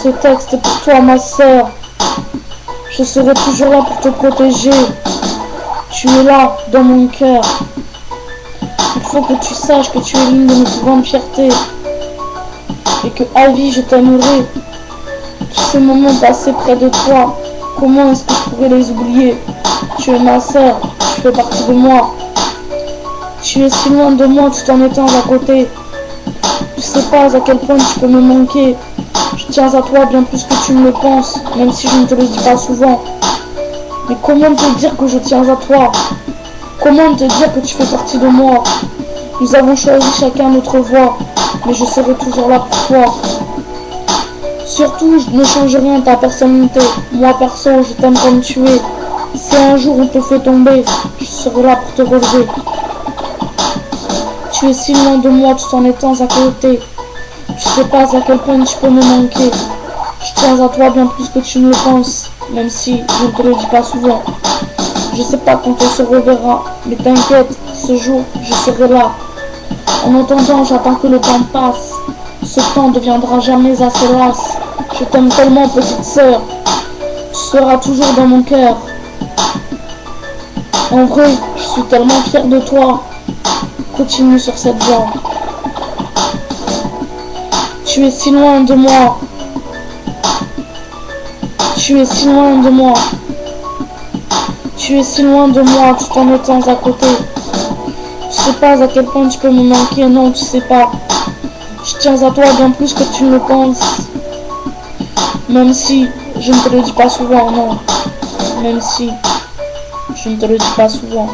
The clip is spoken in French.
Ce texte est pour toi, ma sœur. Je serai toujours là pour te protéger. Tu es là, dans mon cœur. Il faut que tu saches que tu es l'une de mes plus grandes fiertés. Et que à vie, je t'aimerai. Tous ces moments passés près de toi, comment est-ce que je pourrais les oublier? Tu es ma sœur, tu fais partie de moi. Tu es si loin de moi tout en étant à côté. Tu sais pas à quel point tu peux me manquer. Je tiens à toi bien plus que tu ne le penses, même si je ne te le dis pas souvent. Mais comment te dire que je tiens à toi? Comment te dire que tu fais partie de moi? Nous avons choisi chacun notre voie, mais je serai toujours là pour toi. Surtout, ne change rien de ta personnalité. Moi perso, je t'aime comme tu es. Si un jour on te fait tomber, je serai là pour te relever. Tu es si loin de moi tout en étant à côté. Tu sais pas à quel point tu peux me manquer. Je tiens à toi bien plus que tu ne le penses, même si je ne te le dis pas souvent. Je sais pas quand on se reverra, mais t'inquiète, ce jour, je serai là. En attendant, j'attends que le temps passe. Ce temps ne deviendra jamais assez las. Je t'aime tellement, petite sœur. Tu seras toujours dans mon cœur. En vrai, je suis tellement fière de toi. Continue sur cette voie. Tu es si loin de moi. Tu es si loin de moi. Tu es si loin de moi tout en étant à côté. Tu sais pas à quel point tu peux me manquer, non, tu sais pas. Je tiens à toi bien plus que tu ne le penses. Même si je ne te le dis pas souvent, non. Même si je ne te le dis pas souvent.